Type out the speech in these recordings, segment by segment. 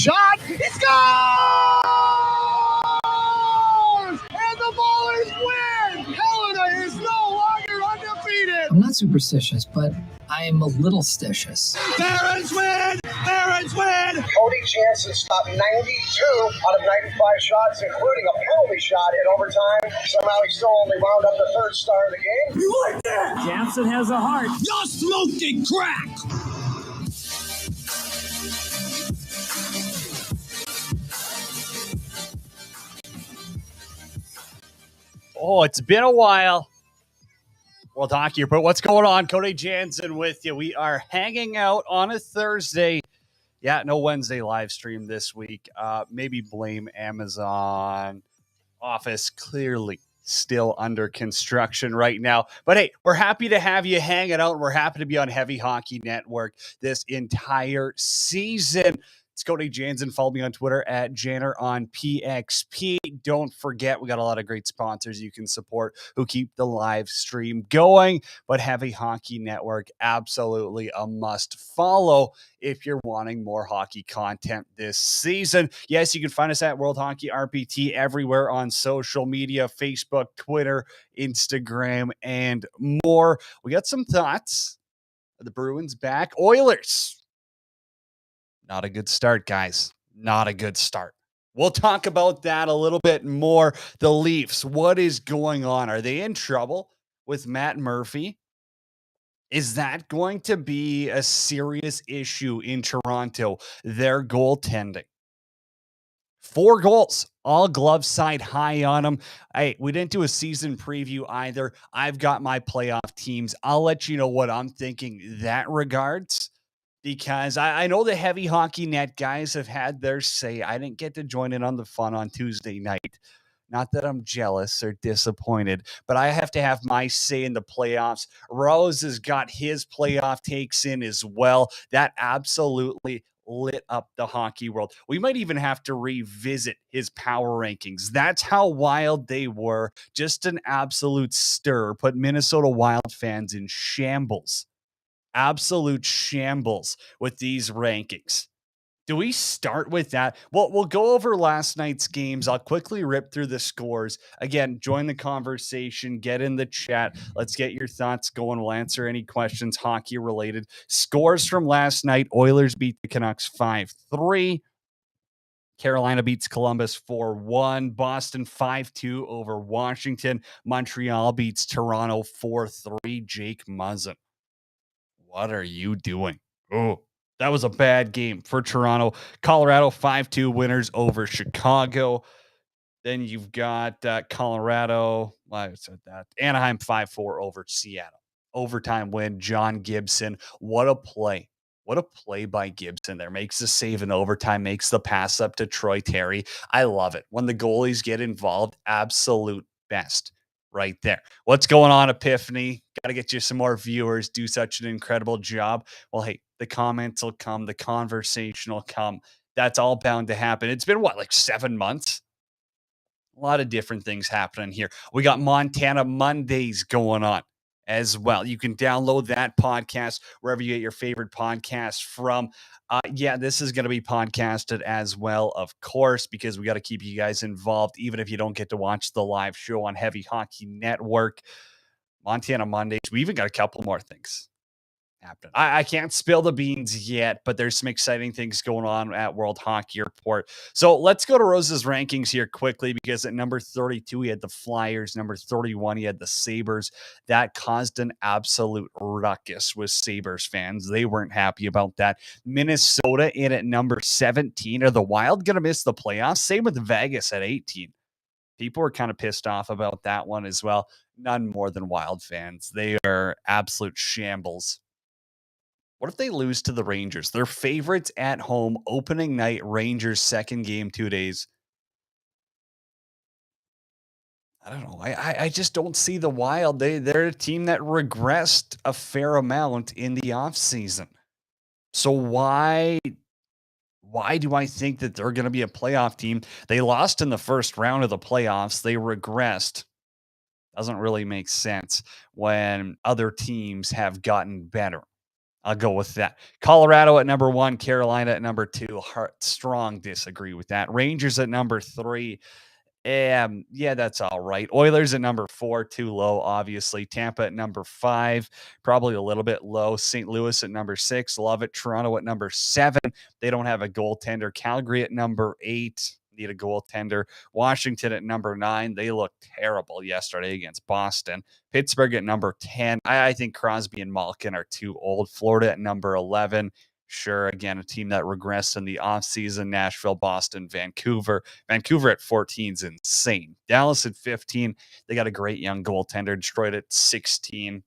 Shot, it's gone! And the Ballers win! Helena is no longer undefeated! I'm not superstitious, but I am a little stitious. Barons win! Barons win! Cody Jansen stopped 92 out of 95 shots, including a penalty shot in overtime. Somehow he still only wound up the third star of the game. You like that? Jansen has a heart. You're smoking crack! Oh, it's been a while. World Hockey Report. What's going on? Cody Jansen with you. We are hanging out on a Thursday Yeah, no Wednesday live stream this week. Maybe blame Amazon. Office clearly still under construction right now. But hey, we're happy to have you hanging out. We're happy to be on Heavy Hockey Network this entire season. It's Cody Jansen. Follow me on Twitter at Janner on PXP. Don't forget, we got a lot of great sponsors you can support who keep the live stream going. But Heavy Hockey Network, absolutely a must follow if you're wanting more hockey content this season. Yes, you can find us at World Hockey RPT everywhere on social media, Facebook, Twitter, Instagram, and more. We got some thoughts. Are the Bruins back? Oilers. Not a good start, guys. Not a good start. We'll talk about that a little bit more. The Leafs, what is going on? Are they in trouble with Matt Murphy? Is that going to be a serious issue in Toronto? Their goaltending. 4 goals, all glove side high on them. Hey, we didn't do a season preview either. I've got my playoff teams. I'll let you know what I'm thinking that regards, because I know the Heavy Hockey Net guys have had their say. I didn't get to join in on the fun on Tuesday night. Not that I'm jealous or disappointed, but I have to have my say in the playoffs. Rose has got his playoff takes in as well. That absolutely lit up the hockey world. We might even have to revisit his power rankings. That's how wild they were. Just an absolute stir. Put Minnesota Wild fans in shambles. Absolute shambles with these rankings. Do we start with that? Well, we'll go over last night's games. I'll quickly rip through the scores. Again, join the conversation, get in the chat. Let's get your thoughts going. We'll answer any questions hockey related. Scores from last night: Oilers beat the Canucks 5-3. Carolina beats Columbus 4-1. Boston 5-2 over Washington. Montreal beats Toronto 4-3. Jake Muzzin, what are you doing? Oh, that was a bad game for Toronto. Colorado 5-2 winners over Chicago. Then you've got Colorado. I said that. Anaheim 5-4 over Seattle. Overtime win. John Gibson. What a play. What a play by Gibson there. Makes the save in overtime. Makes the pass up to Troy Terry. I love it. When the goalies get involved, absolute best right there. What's going on, Epiphany? Got to get you some more viewers. Do such an incredible job. Well, hey, the comments will come. The conversation will come. That's all bound to happen. It's been, what, like 7 months? A lot of different things happening here. We got Montana Mondays going on as well. You can download that podcast wherever you get your favorite podcasts from. Yeah, this is going to be podcasted as well, of course, because we got to keep you guys involved, even if you don't get to watch the live show on Heavy Hockey Network. Montana Mondays. We even got a couple more things happening. I can't spill the beans yet, but there's some exciting things going on at World Hockey Report. So let's go to Rose's rankings here quickly, because at number 32, he had the Flyers. Number 31, he had the Sabres. That caused an absolute ruckus with Sabres fans. They weren't happy about that. Minnesota in at number 17. Are the Wild going to miss the playoffs? Same with Vegas at 18. People were kind of pissed off about that one as well. None more than Wild fans. They are absolute shambles. What if they lose to the Rangers? They're favorites at home, opening night, Rangers second game, 2 days. I don't know. I just don't see the Wild. They're a team that regressed a fair amount in the offseason. So why do I think that they're going to be a playoff team? They lost in the first round of the playoffs. They regressed. Doesn't really make sense when other teams have gotten better. I'll go with that. Colorado at number 1, Carolina at number 2. Strong disagree with that. Rangers at number 3. Yeah, that's all right. Oilers at number 4, too low, obviously. Tampa at number 5, probably a little bit low. St. Louis at number 6, love it. Toronto at number 7, they don't have a goaltender. Calgary at number 8, need a goaltender. Washington at number 9, they looked terrible yesterday against Boston. Pittsburgh at number 10, I think Crosby and Malkin are too old. Florida at number 11, sure, again, a team that regressed in the offseason. Nashville, Boston, Vancouver. Vancouver at 14 is insane. Dallas at 15. They got a great young goaltender. Detroit at 16.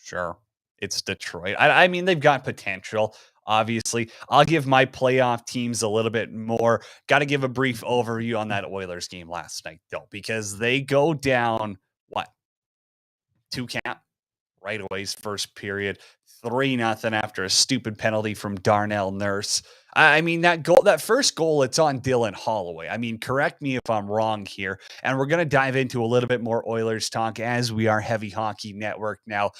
Sure, it's Detroit. I mean, they've got potential. obviously. I'll give my playoff teams a little bit more. Got to give a brief overview on that Oilers game last night, though, because they go down, what, 2-0 right away, first period, 3-0 after a stupid penalty from Darnell Nurse. I mean, that first goal, it's on Dylan Holloway. I mean, correct me if I'm wrong here. And we're going to dive into a little bit more Oilers talk as we are Heavy Hockey Network now.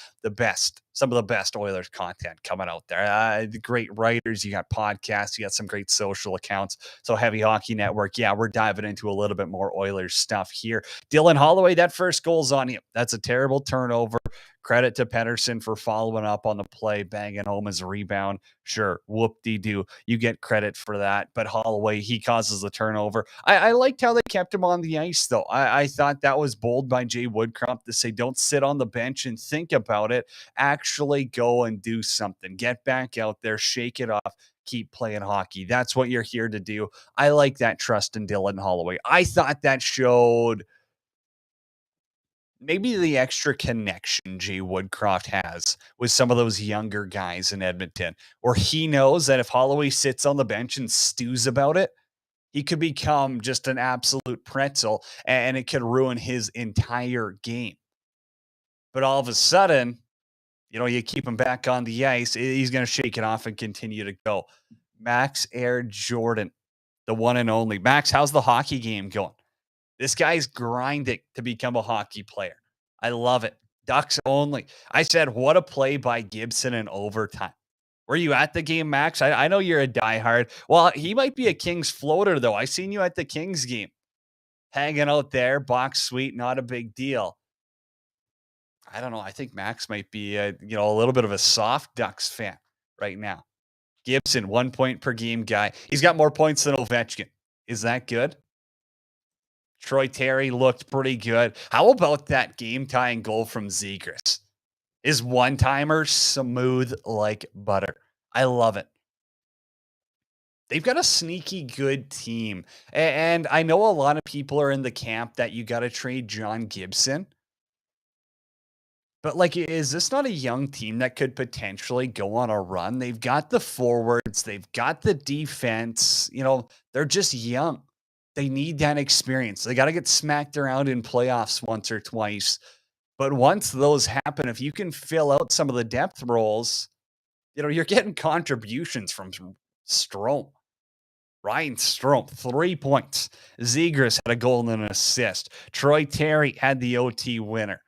Some of the best Oilers content coming out there. The great writers, you got podcasts, you got some great social accounts. So Heavy Hockey Network, yeah, we're diving into a little bit more Oilers stuff here. Dylan Holloway, that first goal's on him. That's a terrible turnover. Credit to Pettersson for following up on the play, banging home his rebound. Sure, whoop-de-doo. You get credit for that. But Holloway, he causes the turnover. I liked how they kept him on the ice, though. I thought that was bold by Jay Woodcroft to say, don't sit on the bench and think about it. Actually go and do something. Get back out there, shake it off, keep playing hockey. That's what you're here to do. I like that trust in Dylan Holloway. I thought that showed maybe the extra connection Jay Woodcroft has with some of those younger guys in Edmonton, or he knows that if Holloway sits on the bench and stews about it, he could become just an absolute pretzel and it could ruin his entire game. But all of a sudden, you keep him back on the ice, he's going to shake it off and continue to go. Max Air Jordan, the one and only. Max, how's the hockey game going? This guy's grinding to become a hockey player. I love it. Ducks only. I said, what a play by Gibson in overtime. Were you at the game, Max? I know you're a diehard. Well, he might be a Kings floater, though. I seen you at the Kings game. Hanging out there, box suite, not a big deal. I don't know. I think Max might be a little bit of a soft Ducks fan right now. Gibson, 1 point per game guy. He's got more points than Ovechkin. Is that good? Troy Terry looked pretty good. How about that game-tying goal from Zegras? His one-timer, smooth like butter. I love it. They've got a sneaky good team. And I know a lot of people are in the camp that you got to trade John Gibson. But, is this not a young team that could potentially go on a run? They've got the forwards. They've got the defense. They're just young. They need that experience. They got to get smacked around in playoffs once or twice. But once those happen, if you can fill out some of the depth roles, you're getting contributions from Strome. Ryan Strome, 3 points. Zegras had a goal and an assist. Troy Terry had the OT winner.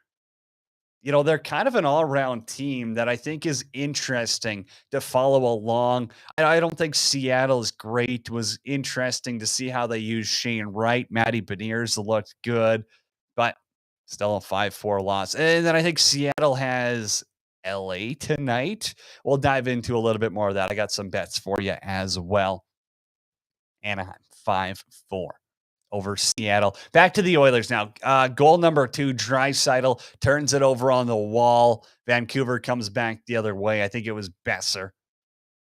They're kind of an all-around team that I think is interesting to follow along. I don't think Seattle is great. It was interesting to see how they use Shane Wright. Matty Beniers looked good, but still a 5-4 loss. And then I think Seattle has LA tonight. We'll dive into a little bit more of that. I got some bets for you as well. Anaheim, 5-4. Over Seattle. Back to the Oilers now. Goal number 2, Draisaitl turns it over on the wall. Vancouver comes back the other way. I think it was Besser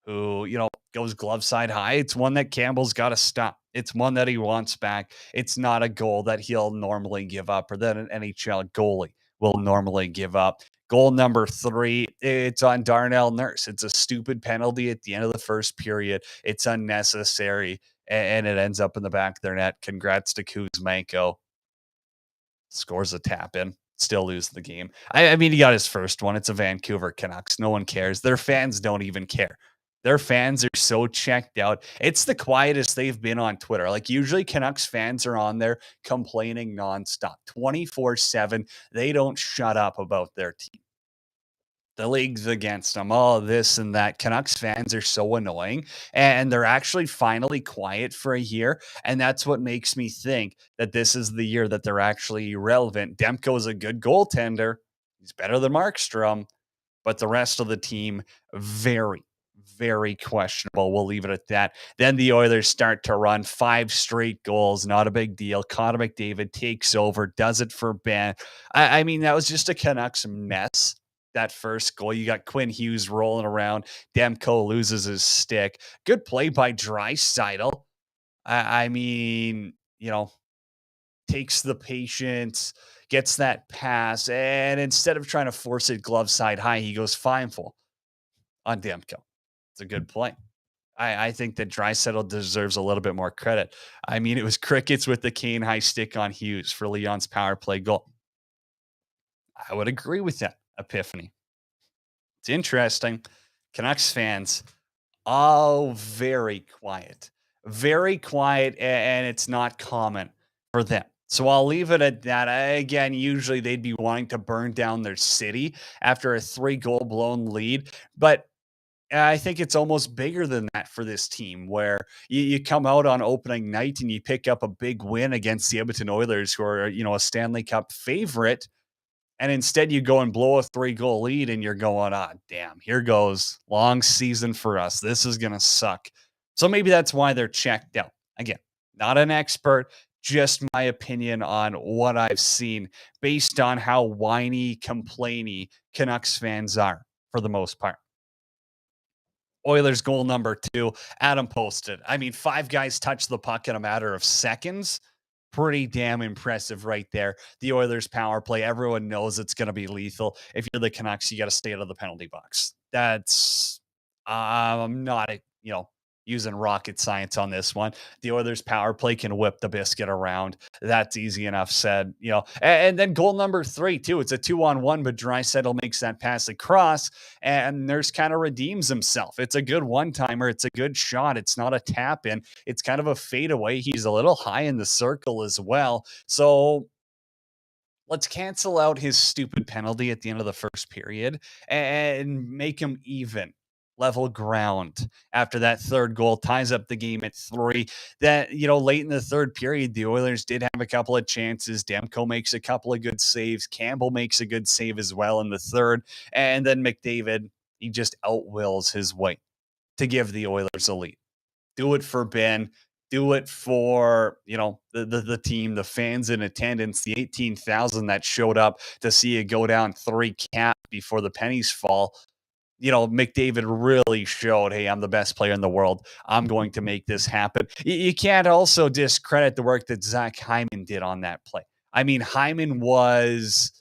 who, goes glove side high. It's one that Campbell's got to stop. It's one that he wants back. It's not a goal that he'll normally give up or that an NHL goalie will normally give up. Goal number 3, it's on Darnell Nurse. It's a stupid penalty at the end of the first period. It's unnecessary. And it ends up in the back of their net. Congrats to Kuzmenko. Scores a tap in. Still lose the game. I mean, he got his first one. It's a Vancouver Canucks. No one cares. Their fans don't even care. Their fans are so checked out. It's the quietest they've been on Twitter. Usually Canucks fans are on there complaining nonstop, 24/7. They don't shut up about their team. The league's against them, all this and that. Canucks fans are so annoying, and they're actually finally quiet for a year, and that's what makes me think that this is the year that they're actually relevant. Demko's a good goaltender. He's better than Markstrom, but the rest of the team, very, very questionable. We'll leave it at that. Then the Oilers start to run 5 straight goals. Not a big deal. Connor McDavid takes over, does it for Ben. I mean, that was just a Canucks mess. That first goal, you got Quinn Hughes rolling around. Demko loses his stick. Good play by Draisaitl. I mean, takes the patience, gets that pass, and instead of trying to force it glove side high, he goes fine full on Demko. It's a good play. I think that Draisaitl deserves a little bit more credit. I mean, it was crickets with the cane high stick on Hughes for Leon's power play goal. I would agree with that, Epiphany. It's interesting. Canucks fans, very quiet, and it's not common for them. So I'll leave it at that. Again, usually they'd be wanting to burn down their city after a 3-goal blown lead, but I think it's almost bigger than that for this team, where you come out on opening night and you pick up a big win against the Edmonton Oilers, who are, a Stanley Cup favorite. And instead you go and blow a 3-goal lead and you're going, damn, here goes. Long season for us. This is going to suck. So maybe that's why they're checked out. Again, not an expert, just my opinion on what I've seen based on how whiny, complainy Canucks fans are for the most part. Oilers goal number 2, Adam posted. I mean, 5 guys touched the puck in a matter of seconds. Pretty damn impressive right there. The Oilers power play, everyone knows it's going to be lethal. If you're the Canucks, you got to stay out of the penalty box. That's, I'm not, using rocket science on this one. The Oilers power play can whip the biscuit around. That's easy enough said, and then goal number 3 too. It's a 2-on-1, but Draisaitl makes that pass across and Nurse kind of redeems himself. It's a good one-timer. It's a good shot. It's not a tap in. It's kind of a fadeaway. He's a little high in the circle as well. So let's cancel out his stupid penalty at the end of the first period and make him even. Level ground after that 3rd goal ties up the game at 3. That, late in the 3rd period, the Oilers did have a couple of chances. Demko makes a couple of good saves. Campbell makes a good save as well in the 3rd. And then McDavid, he just outwills his way to give the Oilers a lead. Do it for Ben. Do it for, the team, the fans in attendance, the 18,000 that showed up to see it go down 3 cap before the pennies fall. McDavid really showed, hey, I'm the best player in the world. I'm going to make this happen. You can't also discredit the work that Zach Hyman did on that play. I mean, Hyman was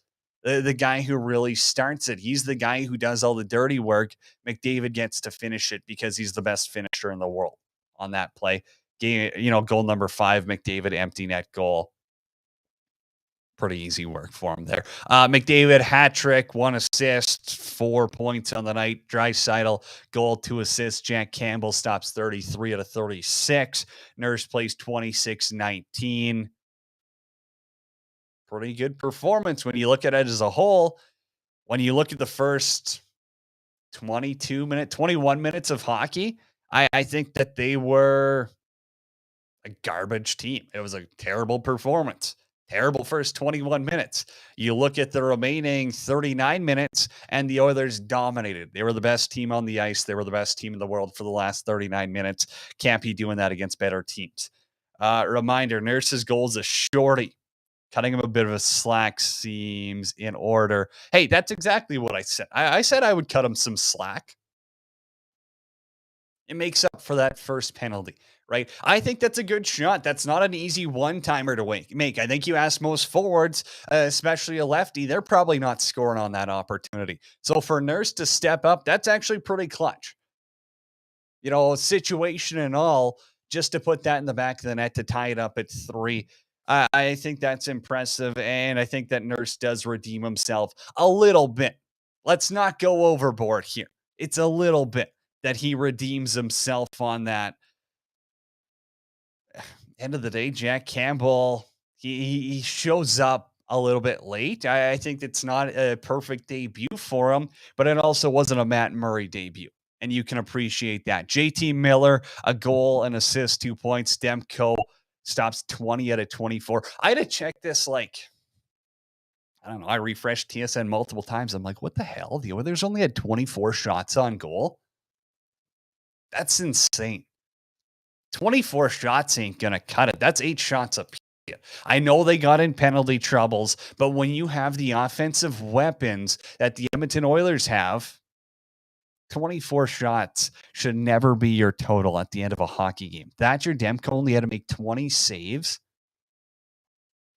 the guy who really starts it. He's the guy who does all the dirty work. McDavid gets to finish it because he's the best finisher in the world on that play. Goal number 5, McDavid empty net goal. Pretty easy work for him there. McDavid, hat trick, 1 assist, 4 points on the night. Draisaitl, goal, 2 assists. Jack Campbell stops 33 out of 36. Nurse plays 26-19. Pretty good performance when you look at it as a whole. When you look at the first 21 minutes of hockey, I think that they were a garbage team. It was a terrible performance. Terrible first 21 minutes. You look at the remaining 39 minutes, and the Oilers dominated. They were the best team on the ice. They were the best team in the world for the last 39 minutes. Can't be doing that against better teams. Reminder, Nurse's goal is a shorty. Cutting him a bit of a slack seems in order. Hey, that's exactly what I said. I said I would cut him some slack. It makes up for that first penalty, right? I think that's a good shot. That's not an easy one-timer to make. I think you ask most forwards, especially a lefty, they're probably not scoring on that opportunity. So for Nurse to step up, that's actually pretty clutch. Situation and all, just to put that in the back of the net to tie it up at 3. I think that's impressive, and I think that Nurse does redeem himself a little bit. Let's not go overboard here. It's a little bit that he redeems himself on that. End of the day, Jack Campbell, he shows up a little bit late. I think it's not a perfect debut for him, but it also wasn't a Matt Murray debut, and you can appreciate that. JT Miller, a goal, an assist, 2 points. Demko stops 20 out of 24. I had to check this, I don't know. I refreshed TSN multiple times. I'm like, what the hell? The Oilers only had 24 shots on goal. That's insane. 24 shots ain't going to cut it. That's 8 shots a period. I know they got in penalty troubles, but when you have the offensive weapons that the Edmonton Oilers have, 24 shots should never be your total at the end of a hockey game. Thatcher Demko only had to make 20 saves.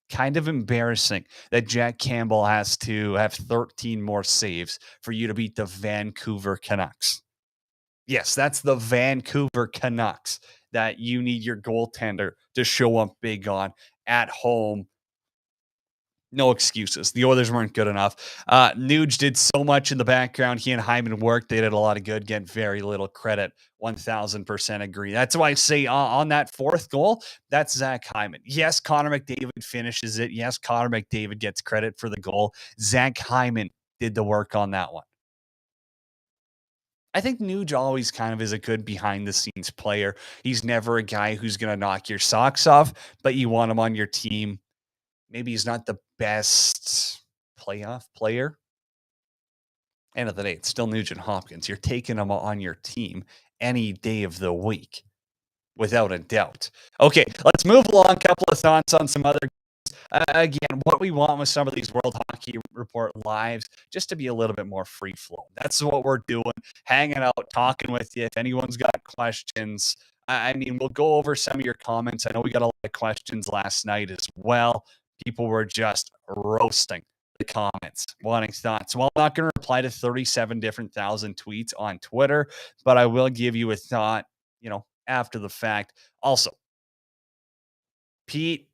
Kind of embarrassing that Jack Campbell has to have 13 more saves for you to beat the Vancouver Canucks. Yes, that's the Vancouver Canucks that you need your goaltender to show up big on at home. No excuses. The Oilers weren't good enough. Nuge did so much in the background. He and Hyman worked. They did a lot of good, get very little credit. 1000% agree. That's why I say on that fourth goal, that's Zach Hyman. Yes, Connor McDavid finishes it. Yes, Connor McDavid gets credit for the goal. Zach Hyman did the work on that one. I think Nuge always kind of is a good behind the scenes player. He's never a guy who's going to knock your socks off, but you want him on your team. Maybe he's not the best playoff player. End of the day, it's still Nugent Hopkins. You're taking him on your team any day of the week, without a doubt. Okay, let's move along. A couple of thoughts on some other again, what we want with some of these World Hockey Report lives, just to be a little bit more free flow. That's what we're doing, hanging out, talking with you. If anyone's got questions, I mean, we'll go over some of your comments. I know we got a lot of questions last night as well. People were just roasting the comments, wanting thoughts. Well, I'm not going to reply to 37 different thousand tweets on Twitter, but I will give you a thought, after the fact. Also, Pete,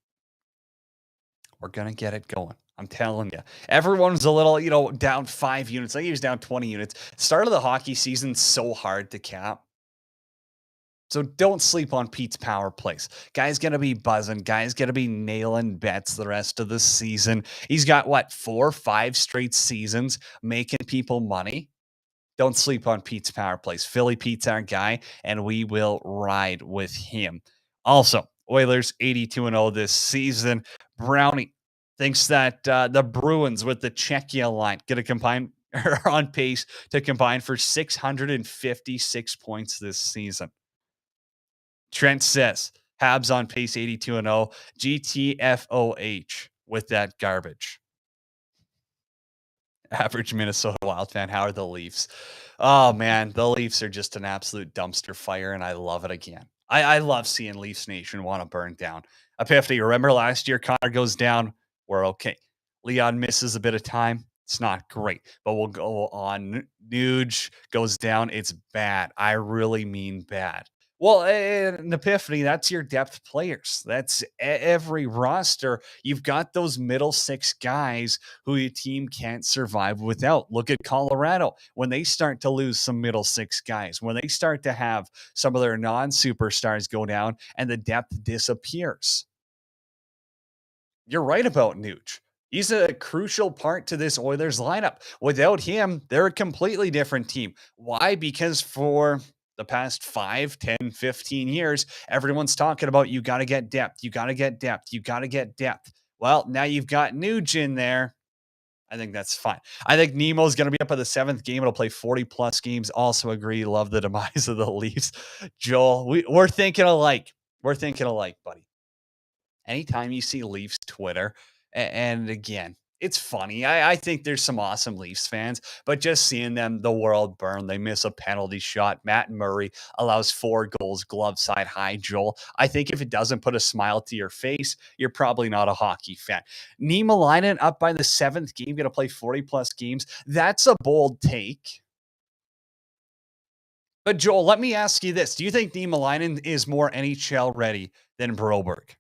we're going to get it going. I'm telling you. Everyone's a little, down 5 units. I think he was down 20 units. Start of the hockey season, so hard to cap. So don't sleep on Pete's power plays. Guy's going to be buzzing. Guy's going to be nailing bets the rest of the season. He's got, 4 or 5 straight seasons making people money. Don't sleep on Pete's power plays. Philly Pete's our guy, and we will ride with him. Also, Oilers 82-0 this season. Brownie thinks that the Bruins with the Czechia line going to combine are on pace to combine for 656 points this season. Trent says Habs on pace 82-0. GTFOH with that garbage. Average Minnesota Wild fan. How are the Leafs? Oh, man. The Leafs are just an absolute dumpster fire, and I love it again. I love seeing Leafs Nation want to burn down. Epiphany, remember last year, Connor goes down. We're okay. Leon misses a bit of time. It's not great, but we'll go on. Nuge goes down. It's bad. I really mean bad. Well, an Epiphany, that's your depth players. That's every roster. You've got those middle six guys who your team can't survive without. Look at Colorado. When they start to lose some middle six guys, when they start to have some of their non-superstars go down and the depth disappears. You're right about Nuge. He's a crucial part to this Oilers lineup. Without him, they're a completely different team. Why? Because for the past 5, 10, 15 years, everyone's talking about you got to get depth. You got to get depth. You got to get depth. Well, now you've got Nuge in there. I think that's fine. I think Nemo's going to be up at the 7th game. It'll play 40-plus games. Also agree. Love the demise of the Leafs. Joel, we're thinking alike. We're thinking alike, buddy. Anytime you see Leafs Twitter, and again, it's funny. I think there's some awesome Leafs fans, but just seeing them, the world burn. They miss a penalty shot. Matt Murray allows 4 goals, glove side high, Joel. I think if it doesn't put a smile to your face, you're probably not a hockey fan. Niemelainen up by the 7th game, going to play 40-plus games. That's a bold take. But Joel, let me ask you this. Do you think Niemelainen is more NHL ready than Broberg?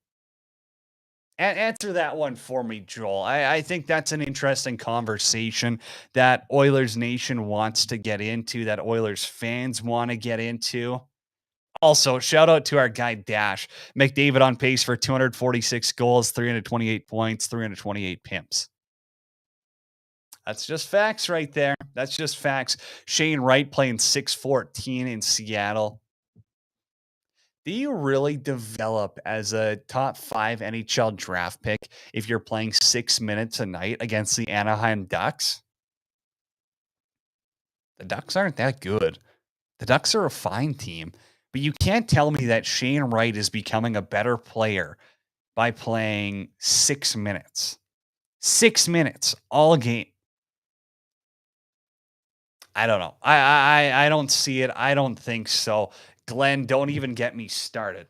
Answer that one for me, Joel. I think that's an interesting conversation that Oilers Nation wants to get into, that Oilers fans want to get into. Also, shout out to our guy Dash. McDavid on pace for 246 goals, 328 points, 328 pimps. That's just facts right there. That's just facts. Shane Wright playing 6-14 in Seattle. Do you really develop as a top 5 NHL draft pick if you're playing 6 minutes a night against the Anaheim Ducks? The Ducks aren't that good. The Ducks are a fine team, but you can't tell me that Shane Wright is becoming a better player by playing 6 minutes. 6 minutes all game. I don't know. I don't see it. I don't think so. Glenn, don't even get me started.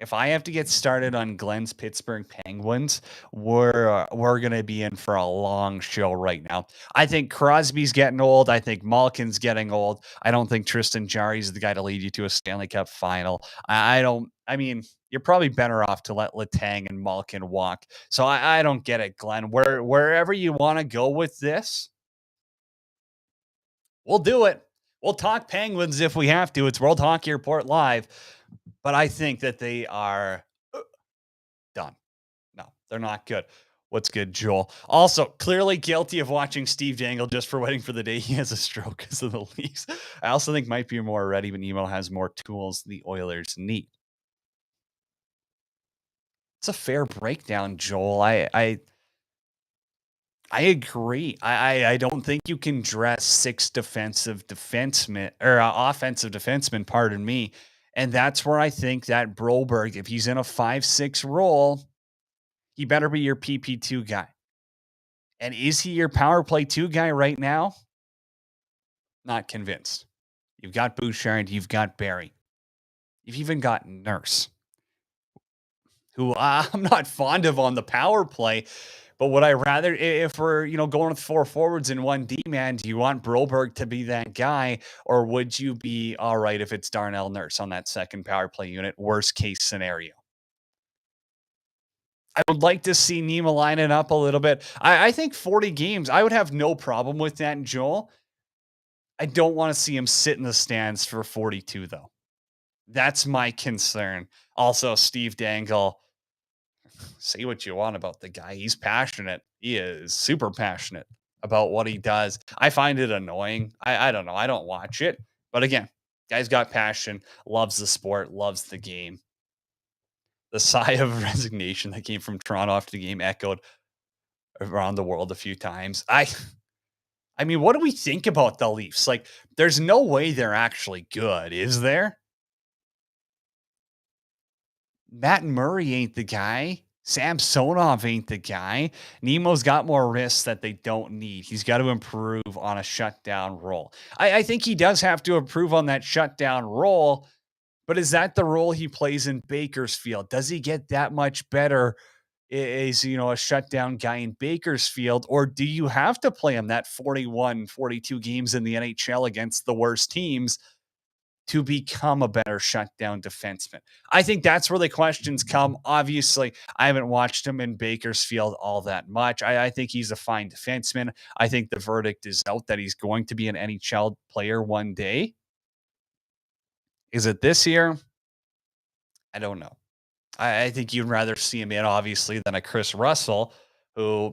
if I have to get started on Glenn's Pittsburgh Penguins, we're gonna be in for a long show right now. I think Crosby's getting old. I think Malkin's getting old. I don't think Tristan Jarry's the guy to lead you to a Stanley Cup final. I don't. I mean, you're probably better off to let Letang and Malkin walk. So I don't get it, Glenn. Wherever you want to go with this, we'll do it. We'll talk Penguins if we have to. It's World Hockey Report Live. But I think that they are done. No, they're not good. What's good, Joel? Also, clearly guilty of watching Steve Dangle just for waiting for the day he has a stroke because of the Leafs. I also think might be more ready, but Nemo has more tools the Oilers need. It's a fair breakdown, Joel. I agree. I don't think you can dress six offensive defensemen, pardon me. And that's where I think that Broberg, if he's in a 5-6 role, he better be your PP2 guy. And is he your power play 2 guy right now? Not convinced. You've got Bouchard, you've got Barry. You've even got Nurse, who I'm not fond of on the power play. But would I rather, if we're going with 4 forwards and 1 D-man, do you want Broberg to be that guy? Or would you be all right if it's Darnell Nurse on that second power play unit, worst case scenario? I would like to see Nima line it up a little bit. I think 40 games, I would have no problem with that, Joel. I don't want to see him sit in the stands for 42, though. That's my concern. Also, Steve Dangle, say what you want about the guy. He's passionate. He is super passionate about what he does. I find it annoying. I don't know. I don't watch it. But again, guy's got passion, loves the sport, loves the game. The sigh of resignation that came from Toronto after the game echoed around the world a few times. I mean, what do we think about the Leafs? Like, there's no way they're actually good, is there? Matt Murray ain't the guy. Samsonov ain't the guy. Nemo's got more risks that they don't need. He's got to improve on a shutdown role. I think he does have to improve on that shutdown role, but is that the role he plays in Bakersfield? Does he get that much better as, a shutdown guy in Bakersfield? Or do you have to play him that 41, 42 games in the NHL against the worst teams to become a better shutdown defenseman? I think that's where the questions come. Obviously, I haven't watched him in Bakersfield all that much. I think he's a fine defenseman. I think the verdict is out that he's going to be an NHL player one day. Is it this year? I don't know. I think you'd rather see him in, obviously, than a Chris Russell, who,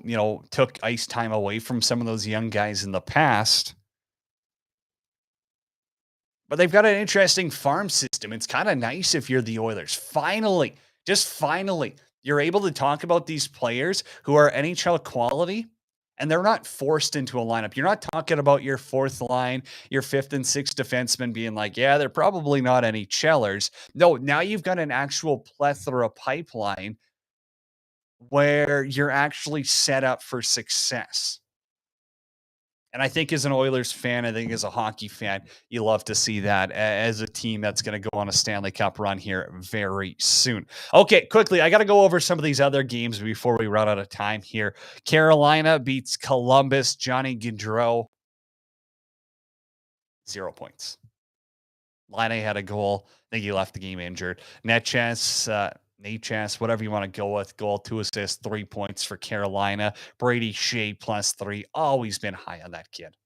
took ice time away from some of those young guys in the past. But they've got an interesting farm system. It's kind of nice if you're the Oilers. Finally, just finally, you're able to talk about these players who are NHL quality, and they're not forced into a lineup. You're not talking about your fourth line, your fifth and sixth defensemen being like, yeah, they're probably not NHLers. No, now you've got an actual plethora pipeline where you're actually set up for success. And I think as an Oilers fan, I think as a hockey fan, you love to see that as a team that's going to go on a Stanley Cup run here very soon. Okay, quickly, I got to go over some of these other games before we run out of time here. Carolina beats Columbus. Johnny Gaudreau, 0 points. Line had a goal. I think he left the game injured. Nate Chance, whatever you want to go with. Goal, 2 assists, 3 points for Carolina. Brady Shea, +3. Always been high on that kid.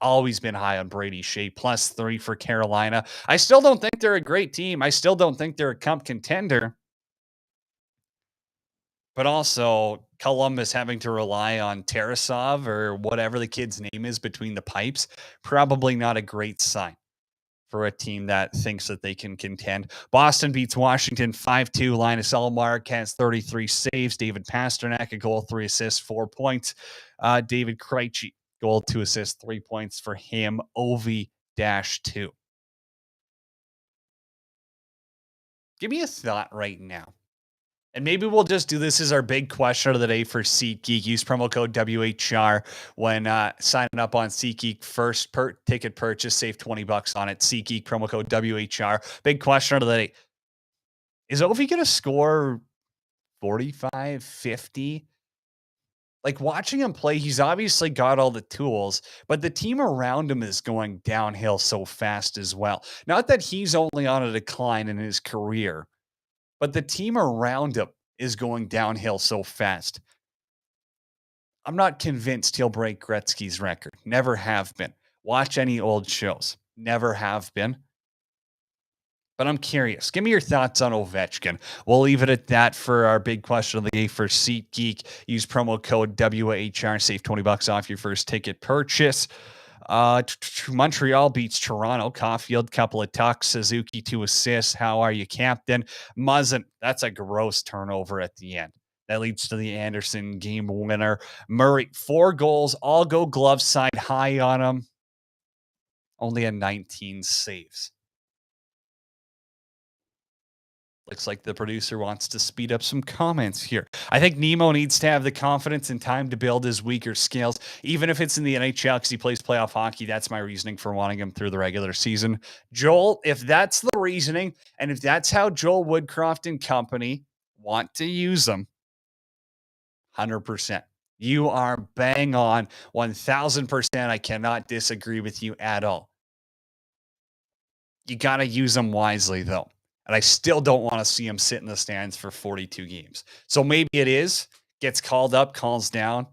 Always been high on Brady Shea, +3 for Carolina. I still don't think they're a great team. I still don't think they're a cup contender. But also, Columbus having to rely on Tarasov or whatever the kid's name is between the pipes, probably not a great sign for a team that thinks that they can contend. Boston beats Washington 5-2. Linus Ullmark has 33 saves. David Pastrnak, a goal, 3 assists, 4 points. David Krejci, goal, 2 assists, 3 points for him. Ovi-2. Give me a thought right now. And maybe we'll just do this as our big question of the day for SeatGeek. Use promo code WHR when signing up on SeatGeek. First ticket purchase, save $20 on it. SeatGeek, promo code WHR. Big question of the day. Is Ovi going to score 45, 50? Like watching him play, he's obviously got all the tools, but the team around him is going downhill so fast as well. Not that he's only on a decline in his career, but the team around him is going downhill so fast. I'm not convinced he'll break Gretzky's record. Never have been. Watch any old shows. Never have been. But I'm curious. Give me your thoughts on Ovechkin. We'll leave it at that for our big question of the day for SeatGeek. Use promo code WHR. Save $20 off your first ticket purchase. Montreal beats Toronto. Caulfield, couple of tucks. Suzuki, 2 assists. How are you, Captain? Muzzin, that's a gross turnover at the end. That leads to the Anderson game winner. Murray, 4 goals. All go glove side high on him. Only a 19 saves. Looks like the producer wants to speed up some comments here. I think Nemo needs to have the confidence and time to build his weaker skills, even if it's in the NHL because he plays playoff hockey. That's my reasoning for wanting him through the regular season. Joel, if that's the reasoning, and if that's how Joel Woodcroft and company want to use him, 100%. You are bang on 1,000%. I cannot disagree with you at all. You got to use them wisely, though. And I still don't want to see him sit in the stands for 42 games. So maybe it is, gets called up, calls down.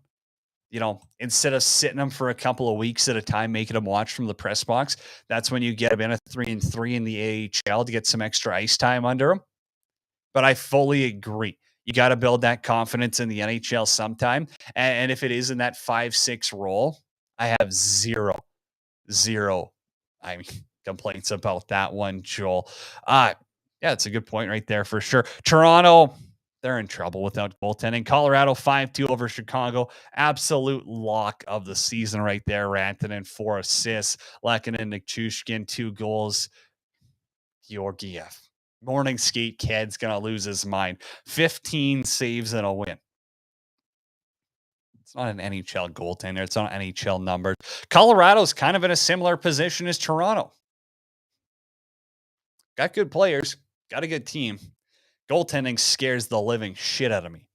You know, instead of sitting him for a couple of weeks at a time, making him watch from the press box, that's when you get him in a 3-3 in the AHL to get some extra ice time under him. But I fully agree. You got to build that confidence in the NHL sometime. And if it is in that 5-6 role, I have zero, complaints about that one, Joel. Yeah, it's a good point right there for sure. Toronto, they're in trouble without goaltending. Colorado 5-2 over Chicago. Absolute lock of the season right there. Rantanen 4 assists. Lehkonen, Nichushkin 2 goals. Georgiev. Morning skate kid's going to lose his mind. 15 saves and a win. It's not an NHL goaltender. It's not NHL numbers. Colorado's kind of in a similar position as Toronto. Got good players. Got a good team. Goaltending scares the living shit out of me.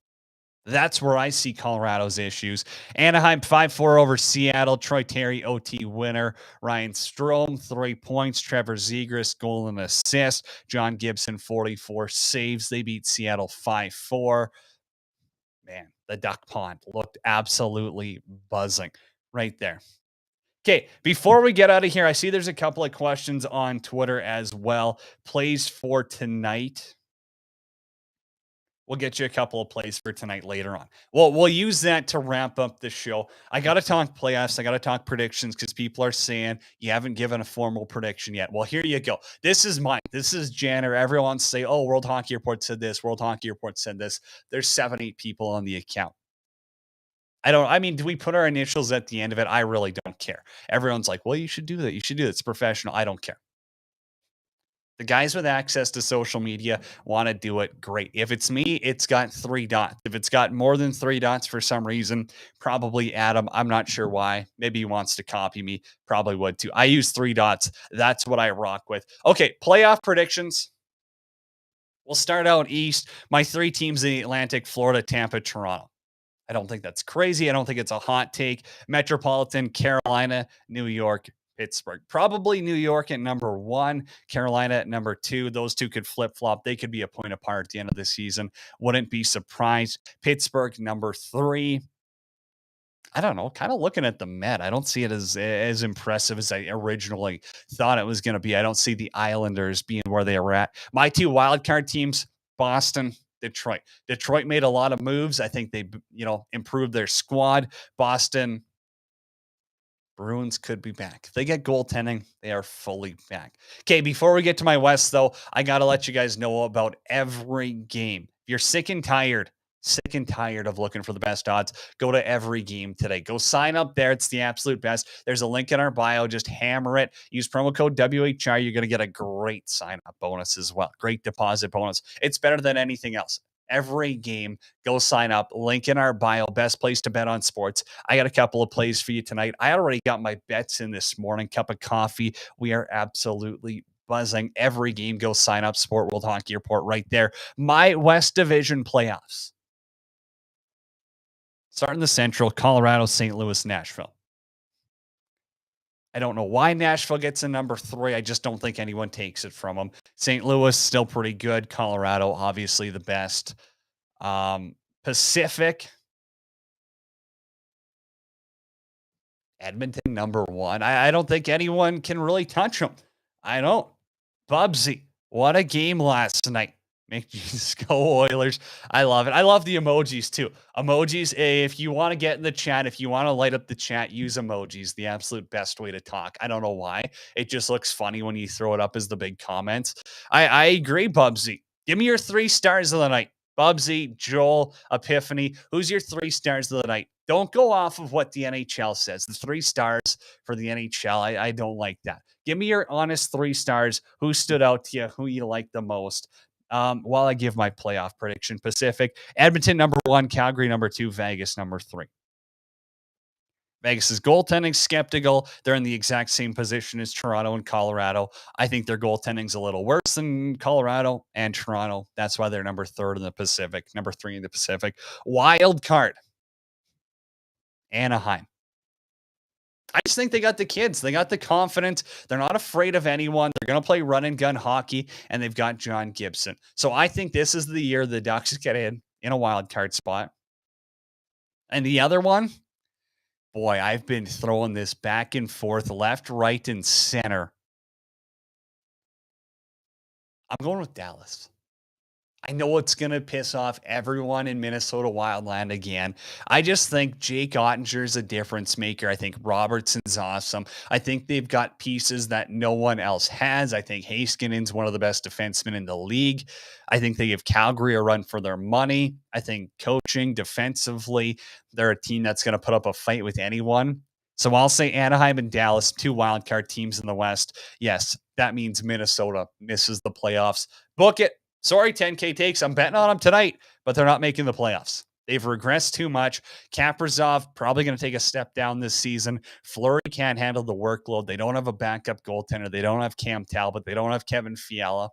That's where I see Colorado's issues. Anaheim 5-4 over Seattle. Troy Terry OT winner. Ryan Strome 3 points. Trevor Zegras goal and assist. John Gibson 44 saves. They beat Seattle 5-4. Man, the duck pond looked absolutely buzzing right there. Okay, before we get out of here, I see there's a couple of questions on Twitter as well. Plays for tonight. We'll get you a couple of plays for tonight later on. Well, we'll use that to wrap up the show. I got to talk playoffs. I got to talk predictions because people are saying you haven't given a formal prediction yet. Well, here you go. This is mine. This is Janner. Everyone say, oh, World Hockey Report said this. World Hockey Report said this. There's 7-8 people on the account. Do we put our initials at the end of it? I really don't care. Everyone's like, well, you should do that. You should do that. It's professional. I don't care. The guys with access to social media want to do it. Great. If it's me, it's got 3 dots. If it's got more than 3 dots for some reason, probably Adam. I'm not sure why. Maybe he wants to copy me. Probably would too. I use 3 dots. That's what I rock with. Okay. Playoff predictions. We'll start out east. My 3 teams in the Atlantic: Florida, Tampa, Toronto. I don't think that's crazy. I don't think it's a hot take. Metropolitan, Carolina, New York, Pittsburgh. Probably New York at number 1, Carolina at number 2. Those two could flip-flop. They could be a point apart at the end of the season. Wouldn't be surprised. Pittsburgh, number 3. I don't know. Kind of looking at the Met, I don't see it as impressive as I originally thought it was going to be. I don't see the Islanders being where they were at. My 2 wildcard teams: Boston, Detroit. Detroit made a lot of moves. I think they, improved their squad. Boston, Bruins could be back. If they get goaltending, they are fully back. Okay, before we get to my West, though, I got to let you guys know about every game. If you're sick and tired of looking for the best odds, go to Every Game today. Go sign up there. It's the absolute best. There's a link in our bio. Just hammer it. Use promo code WHR. You're going to get a great sign-up bonus as well. Great deposit bonus. It's better than anything else. Every Game, go sign up. Link in our bio. Best place to bet on sports. I got a couple of plays for you tonight. I already got my bets in this morning. Cup of coffee. We are absolutely buzzing every game. Go sign up. Sport World Hockey Report right there. My West Division playoffs. Starting the Central, Colorado, St. Louis, Nashville. I don't know why Nashville gets a number 3. I just don't think anyone takes it from them. St. Louis, still pretty good. Colorado, obviously the best. Pacific, Edmonton, number 1. I don't think anyone can really touch them. I don't. Bubsy, what a game last night. Make Jesus go Oilers. I love it. I love the emojis too. Emojis, if you want to get in the chat, if you want to light up the chat, use emojis. The absolute best way to talk. I don't know why. It just looks funny when you throw it up as the big comments. I agree, Bubsy. Give me your 3 stars of the night. Bubsy, Joel, Epiphany. Who's your 3 stars of the night? Don't go off of what the NHL says. The 3 stars for the NHL, I don't like that. Give me your honest 3 stars. Who stood out to you? Who you like the most? While I give my playoff prediction, Pacific, Edmonton number 1, Calgary number 2, Vegas number 3. Vegas is goaltending skeptical. They're in the exact same position as Toronto and Colorado. I think their goaltending's a little worse than Colorado and Toronto. That's why they're number 3 in the Pacific, number 3 in the Pacific. Wild card, Anaheim. I just think they got the kids. They got the confidence. They're not afraid of anyone. They're going to play run and gun hockey, and they've got John Gibson. So I think this is the year the Ducks get in a wild card spot. And the other one, boy, I've been throwing this back and forth, left, right, and center. I'm going with Dallas. I know it's going to piss off everyone in Minnesota Wildland again. I just think Jake Ottinger's a difference maker. I think Robertson's awesome. I think they've got pieces that no one else has. I think Haskinen's one of the best defensemen in the league. I think they give Calgary a run for their money. I think coaching, defensively, they're a team that's going to put up a fight with anyone. So I'll say Anaheim and Dallas, 2 wildcard teams in the West. Yes, that means Minnesota misses the playoffs. Book it. Sorry, 10K takes. I'm betting on them tonight, but they're not making the playoffs. They've regressed too much. Kaprizov probably going to take a step down this season. Fleury can't handle the workload. They don't have a backup goaltender. They don't have Cam Talbot. They don't have Kevin Fiala.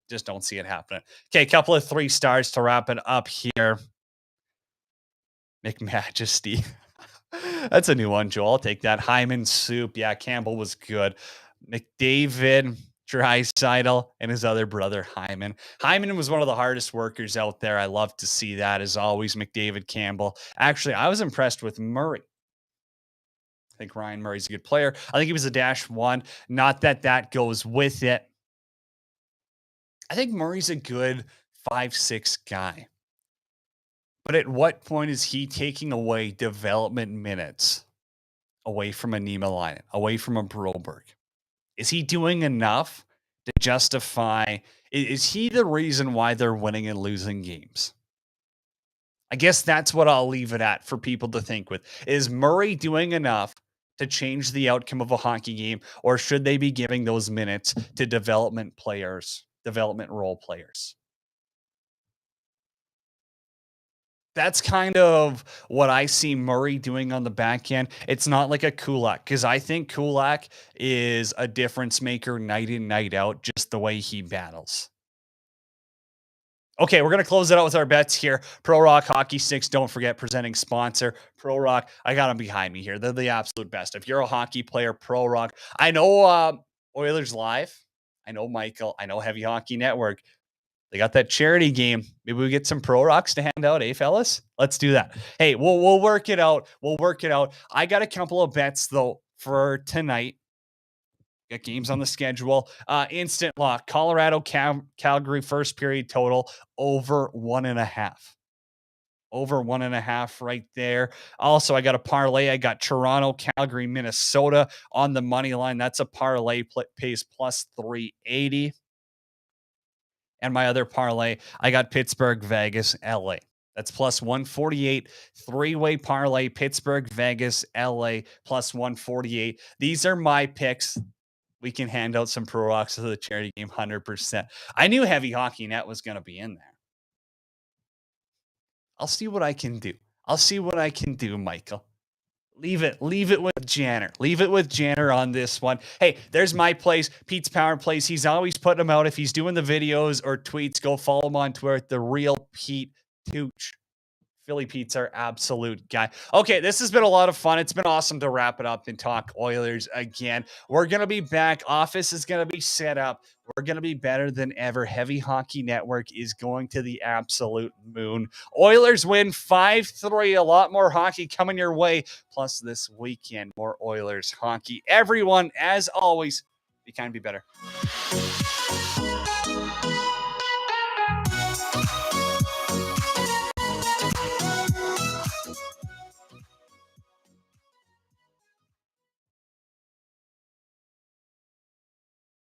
Just don't see it happening. Okay, a couple of 3 stars to wrap it up here. McMajesty. That's a new one, Joel. I'll take that. Hyman Soup. Yeah, Campbell was good. McDavid, Draisaitl, and his other brother, Hyman. Hyman was one of the hardest workers out there. I love to see that, as always. McDavid, Campbell. Actually, I was impressed with Murray. I think Ryan Murray's a good player. I think he was a -1. Not that that goes with it. I think Murray's a good 5'6" guy. But at what point is he taking away development minutes away from a Niemelainen, away from a Broberg? Is he doing enough to justify? Is he the reason why they're winning and losing games? I guess that's what I'll leave it at for people to think with. Is Murray doing enough to change the outcome of a hockey game, or should they be giving those minutes to development players, development role players? That's kind of what I see Murray doing on the back end. It's not like a Kulak, because I think Kulak is a difference maker night in, night out, just the way he battles. Okay, we're going to close it out with our bets here. ProRocc Hockey Sticks, don't forget, presenting sponsor. ProRocc, I got them behind me here. They're the absolute best. If you're a hockey player, ProRocc. I know Oilers Live. I know Michael. I know Heavy Hockey Network. They got that charity game. Maybe we get some ProRocks to hand out, fellas? Let's do that. Hey, we'll work it out. We'll work it out. I got a couple of bets, though, for tonight. Got games on the schedule. Instant lock. Colorado, Calgary, first period total, over 1.5. Over 1.5 right there. Also, I got a parlay. I got Toronto, Calgary, Minnesota on the money line. That's a parlay, pays plus 380. And my other parlay, I got Pittsburgh, Vegas, LA. That's plus 148. 3-way parlay, Pittsburgh, Vegas, LA, plus 148. These are my picks. We can hand out some ProRocks to the charity game 100%. I knew Heavy Hockey Net was going to be in there. I'll see what I can do. Michael. Leave it with Janner. Leave it with Janner on this one. Hey, there's my plays, Pete's Power Plays. He's always putting them out. If he's doing the videos or tweets, go follow him on Twitter, the real Pete Tooch. Philly Pete's our absolute guy. Okay, this has been a lot of fun. It's been awesome to wrap it up and talk Oilers again. We're going to be back. Office is going to be set up. We're going to be better than ever. Heavy Hockey Network is going to the absolute moon. Oilers win 5-3. A lot more hockey coming your way. Plus this weekend, more Oilers hockey. Everyone, as always, be kind, be better.